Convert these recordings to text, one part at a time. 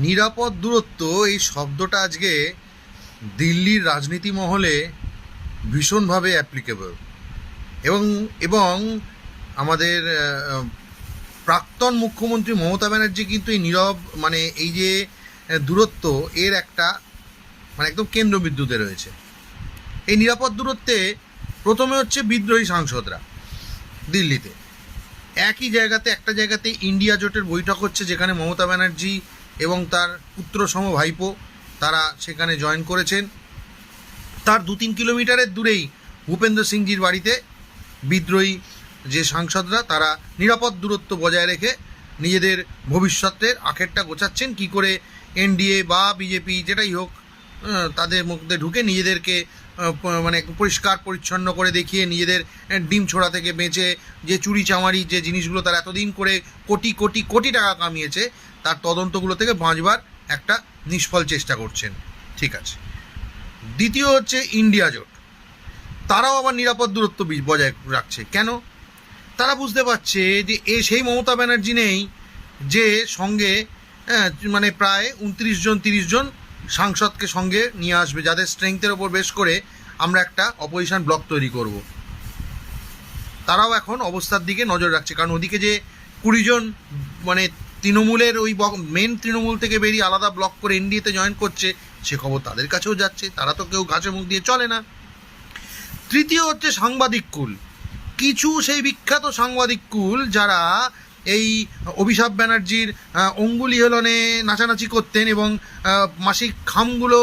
নিরাপদ দূরত্ব এই শব্দটা আজকে দিল্লির রাজনীতি মহলে ভীষণভাবে অ্যাপ্লিকেবল এবং এবং আমাদের প্রাক্তন মুখ্যমন্ত্রী মমতা ব্যানার্জি কিন্তু এই এই যে দূরত্ব এর একটা একদম কেন্দ্রবিন্দুতে রয়েছে। এই নিরাপদ দূরত্বে প্রথমে হচ্ছে বিদ্রোহী সাংসদরা দিল্লিতে একটা জায়গাতে ইন্ডিয়া জোটের বৈঠক হচ্ছে, যেখানে মমতা ব্যানার্জি এবং তার পুত্রসম ভাইপো তারা সেখানে জয়েন করেছেন। তার 2-3 কিলোমিটারের দূরেই ভূপেন্দ্র সিংজির বাড়িতে বিদ্রোহী যে সাংসদরা তারা নিরাপদ দূরত্ব বজায় রেখে নিজেদের ভবিষ্যতের আখেরটা গোছাচ্ছেন, কি করে এনডিএ বা বিজেপি যেটাই হোক তাদের মধ্যে ঢুকে নিজেদেরকে পরিষ্কার পরিচ্ছন্ন করে দেখিয়ে নিজেদের ডিম ছোড়া থেকে বেঁচে যে চুরি চামারি যে জিনিসগুলো তারা এতদিন করে কোটি কোটি কোটি টাকা কামিয়েছে তার তদন্তগুলো থেকে বাঁচবার একটা নিষ্ফল চেষ্টা করছেন। ঠিক আছে। দ্বিতীয় হচ্ছে ইন্ডিয়া জোট, তারাও আবার নিরাপদ দূরত্ব বজায় রাখছে। কেন? তারা বুঝতে পারছে যে সেই মমতা ব্যানার্জি নেই যে সঙ্গে প্রায় 29-30 জন সাংসদকে সঙ্গে নিয়ে আসবে, যাদের স্ট্রেংথের ওপর বেশ করে আমরা একটা অপোজিশন ব্লক তৈরি করব। তারাও এখন অবস্থার দিকে নজর রাখছে, কারণ ওদিকে যে 20 জন তৃণমূলের ওই মেন তৃণমূল থেকে বেরিয়ে আলাদা ব্লক করে এনডিএতে জয়েন করছে, সে খবর তাদের কাছেও যাচ্ছে। তারা তো কেউ ঘাসে মুখ দিয়ে চলে না। তৃতীয় হচ্ছে সাংবাদিক কুল, কিছু সেই বিখ্যাত সাংবাদিক কুল যারা এই অভিষেক ব্যানার্জির অঙ্গুলি হেলনে নাচানাচি করতেন এবং মাসিক খামগুলো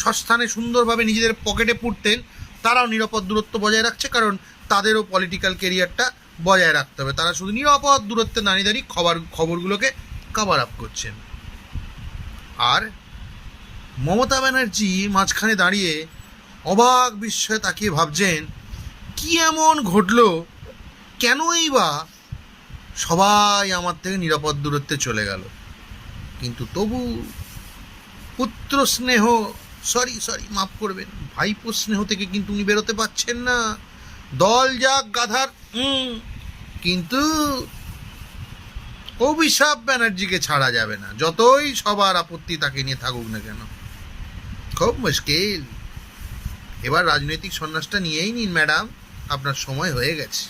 সস্থানে সুন্দরভাবে নিজেদের পকেটে পুরতেন, তারাও নিরাপদ দূরত্ব বজায় রাখছে, কারণ তাদেরও পলিটিক্যাল কেরিয়ারটা বজায় রাখতে হবে। তারা শুধু নিরাপদ দূরত্বে দাঁড়িয়ে খবরগুলোকে কভার আপ করছেন। আর মমতা ব্যানার্জি মাঝখানে দাঁড়িয়ে অবাক বিস্ময়ে তাকিয়ে ভাবছেন, কি এমন ঘটলো, কেনই বা সবাই আমার থেকে নিরাপদ দূরত্বে চলে গেল। কিন্তু তবু পুত্র স্নেহ মাফ করবেন, ভাইপো স্নেহ থেকে কিন্তু উনি বেরোতে পারছেন না। দল যাক গাধার, কিন্তু অভিষেক ব্যানার্জিকে ছাড়া যাবে না, যতই সবার আপত্তি তাকে নিয়ে থাকুক না কেন। খুব মুশকিল। এবার রাজনৈতিক সন্ন্যাসটা নিয়েই নিন ম্যাডাম, আপনার সময় হয়ে গেছে।